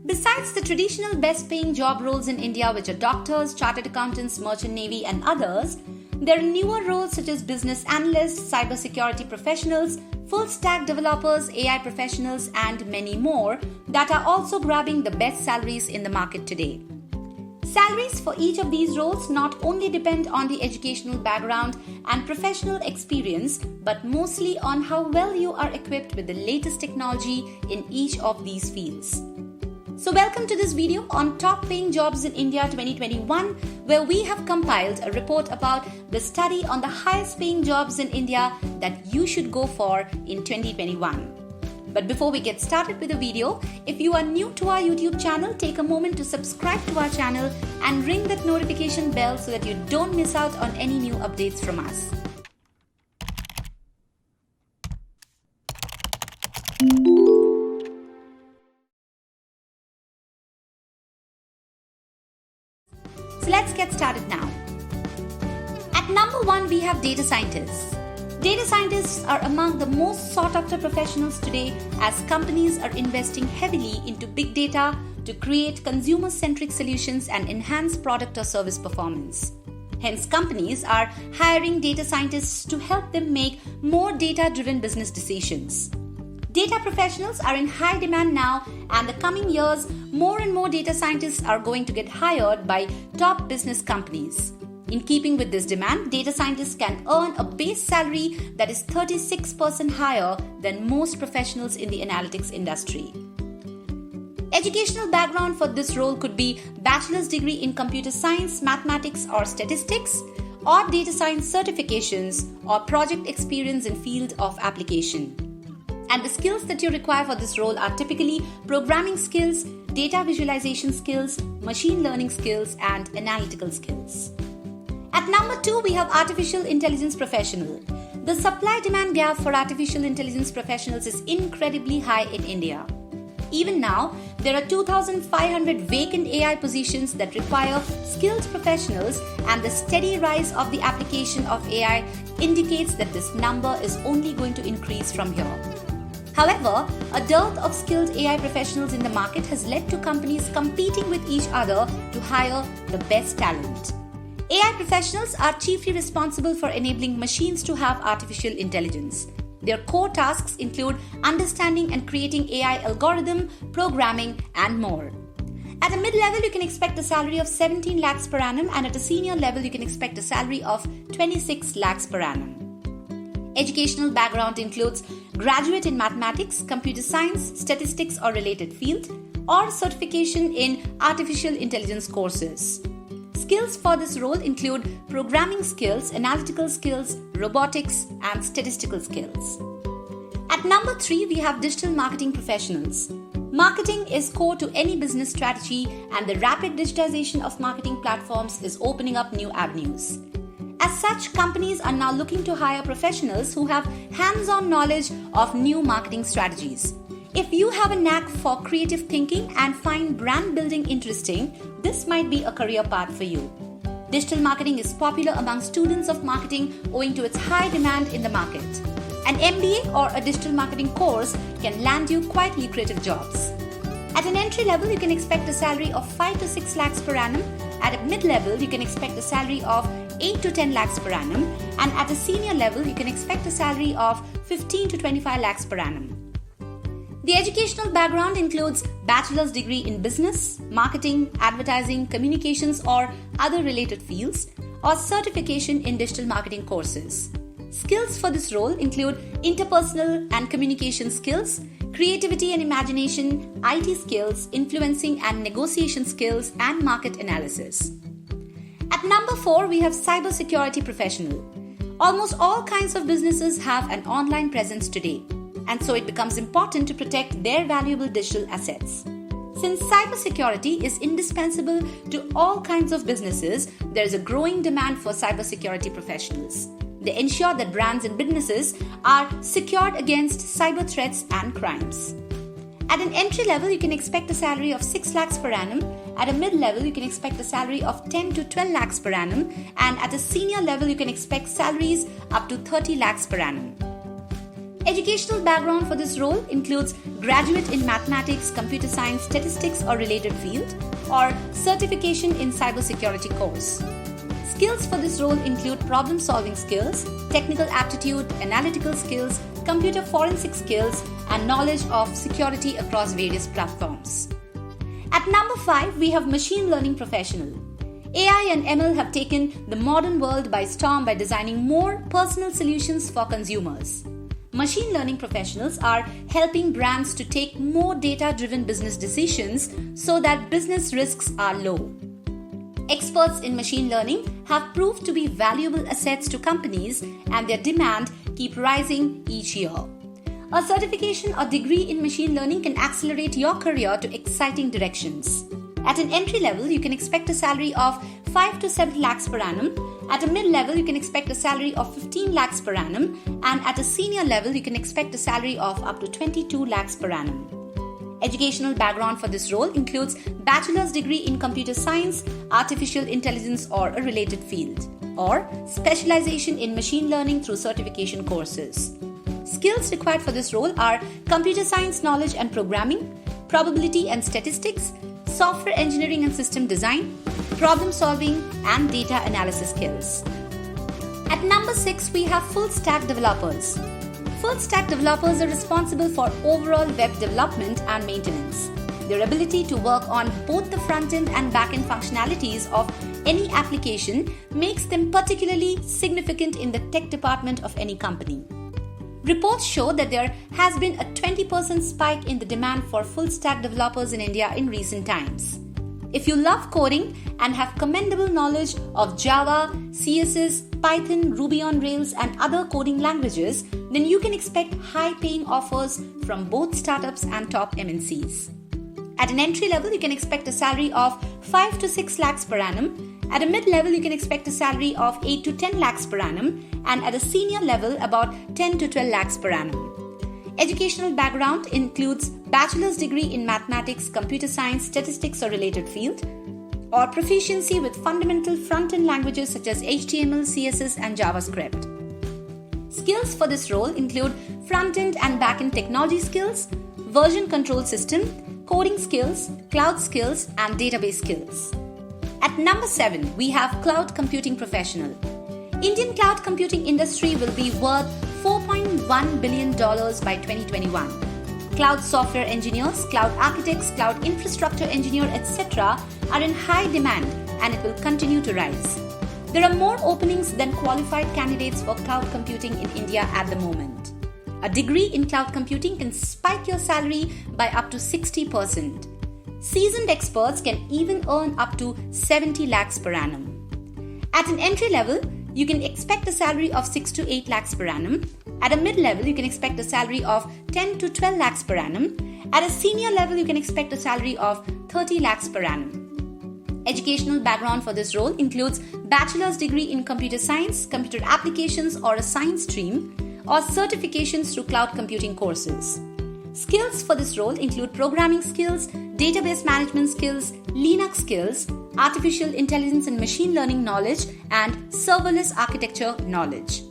Besides the traditional best paying job roles in India, which are doctors, chartered accountants, merchant navy, and others, there are newer roles such as business analysts, cybersecurity professionals, full stack developers, AI professionals, and many more that are also grabbing the best salaries in the market today. Salaries for each of these roles not only depend on the educational background and professional experience, but mostly on how well you are equipped with the latest technology in each of these fields. So welcome to this video on top paying jobs in India 2021, where we have compiled a report about the study on the highest paying jobs in India that you should go for in 2021. But before we get started with the video, if you are new to our YouTube channel, take a moment to subscribe to our channel and ring that notification bell so that you don't miss out on any new updates from us. So let's get started now. At number 1, we have data scientists. Data scientists are among the most sought after professionals today as companies are investing heavily into big data to create consumer-centric solutions and enhance product or service performance. Hence, companies are hiring data scientists to help them make more data-driven business decisions. Data professionals are in high demand now, and the coming years, more and more data scientists are going to get hired by top business companies. In keeping with this demand, data scientists can earn a base salary that is 36% higher than most professionals in the analytics industry. Educational background for this role could be bachelor's degree in computer science, mathematics or statistics, or data science certifications or project experience in field of application. And the skills that you require for this role are typically programming skills, data visualization skills, machine learning skills, and analytical skills. At number 2, we have artificial intelligence professional. The supply-demand gap for artificial intelligence professionals is incredibly high in India. Even now, there are 2,500 vacant AI positions that require skilled professionals, and the steady rise of the application of AI indicates that this number is only going to increase from here. However, a dearth of skilled AI professionals in the market has led to companies competing with each other to hire the best talent. AI professionals are chiefly responsible for enabling machines to have artificial intelligence. Their core tasks include understanding and creating AI algorithm, programming, and more. At a mid-level, you can expect a salary of 17 lakhs per annum, and at a senior level, you can expect a salary of 26 lakhs per annum. Educational background includes graduate in mathematics, computer science, statistics or related field, or certification in artificial intelligence courses. Skills for this role include programming skills, analytical skills, robotics, and statistical skills. At number 3, we have digital marketing professionals. Marketing is core to any business strategy, and the rapid digitization of marketing platforms is opening up new avenues. As such, companies are now looking to hire professionals who have hands-on knowledge of new marketing strategies. If you have a knack for creative thinking and find brand building interesting, this might be a career path for you. Digital marketing is popular among students of marketing owing to its high demand in the market. An MBA or a digital marketing course can land you quite lucrative jobs. At an entry level, you can expect a salary of 5 to 6 lakhs per annum. At a mid-level, you can expect a salary of 8 to 10 lakhs per annum. And at a senior level, you can expect a salary of 15 to 25 lakhs per annum. The educational background includes bachelor's degree in business, marketing, advertising, communications or other related fields, or certification in digital marketing courses. Skills for this role include interpersonal and communication skills, creativity and imagination, IT skills, influencing and negotiation skills, and market analysis. At number 4, we have cybersecurity professional. Almost all kinds of businesses have an online presence today, and so it becomes important to protect their valuable digital assets. Since cybersecurity is indispensable to all kinds of businesses, there is a growing demand for cybersecurity professionals. They ensure that brands and businesses are secured against cyber threats and crimes. At an entry level, you can expect a salary of 6 lakhs per annum. At a mid-level, you can expect a salary of 10 to 12 lakhs per annum. And at a senior level, you can expect salaries up to 30 lakhs per annum. Educational background for this role includes graduate in mathematics, computer science, statistics or related field, or certification in cybersecurity course. Skills for this role include problem-solving skills, technical aptitude, analytical skills, computer forensic skills, and knowledge of security across various platforms. At number 5, we have machine learning professional. AI and ML have taken the modern world by storm by designing more personal solutions for consumers. Machine learning professionals are helping brands to take more data-driven business decisions so that business risks are low. Experts in machine learning have proved to be valuable assets to companies, and their demand keep rising each year. A certification or degree in machine learning can accelerate your career to exciting directions. At an entry level, you can expect a salary of 5 to 7 lakhs per annum. At a mid-level, you can expect a salary of 15 lakhs per annum. And at a senior level, you can expect a salary of up to 22 lakhs per annum. Educational background for this role includes bachelor's degree in computer science, artificial intelligence or a related field, or specialization in machine learning through certification courses. Skills required for this role are computer science knowledge and programming, probability and statistics, software engineering and system design, problem solving, and data analysis skills. At number 6, we have full stack developers. Full stack developers are responsible for overall web development and maintenance. Their ability to work on both the front-end and back-end functionalities of any application makes them particularly significant in the tech department of any company. Reports show that there has been a 20% spike in the demand for full stack developers in India in recent times. If you love coding and have commendable knowledge of Java, CSS, Python, Ruby on Rails, and other coding languages, then you can expect high-paying offers from both startups and top MNCs. At an entry level, you can expect a salary of 5 to 6 lakhs per annum. At a mid-level, you can expect a salary of 8 to 10 lakhs per annum, and at a senior level, about 10 to 12 lakhs per annum. Educational background includes bachelor's degree in mathematics, computer science, statistics or related field, or proficiency with fundamental front-end languages such as HTML, CSS and JavaScript. Skills for this role include front-end and back-end technology skills, version control system, coding skills, cloud skills and database skills. At number 7, we have cloud computing professional. Indian cloud computing industry will be worth $4.1 billion by 2021. Cloud software engineers, cloud architects, cloud infrastructure engineers, etc. are in high demand and it will continue to rise. There are more openings than qualified candidates for cloud computing in India at the moment. A degree in cloud computing can spike your salary by up to 60%. Seasoned experts can even earn up to 70 lakhs per annum. At an entry level, you can expect a salary of 6 to 8 lakhs per annum. At a mid-level, you can expect a salary of 10 to 12 lakhs per annum. At a senior level, you can expect a salary of 30 lakhs per annum. Educational background for this role includes bachelor's degree in computer science, computer applications or a science stream, or certifications through cloud computing courses. Skills for this role include programming skills, database management skills, Linux skills, artificial intelligence and machine learning knowledge, and serverless architecture knowledge.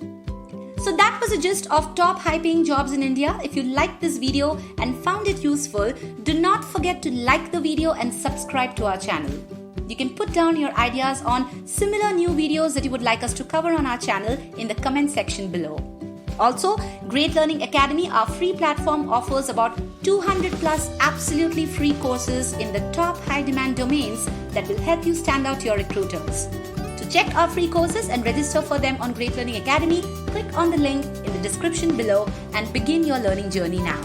So that was a gist of top high-paying jobs in India. If you liked this video and found it useful, do not forget to like the video and subscribe to our channel. You can put down your ideas on similar new videos that you would like us to cover on our channel in the comment section below. Also, Great Learning Academy, our free platform, offers about 200 plus absolutely free courses in the top high demand domains that will help you stand out to your recruiters. To check our free courses and register for them on Great Learning Academy, click on the link in the description below and begin your learning journey now.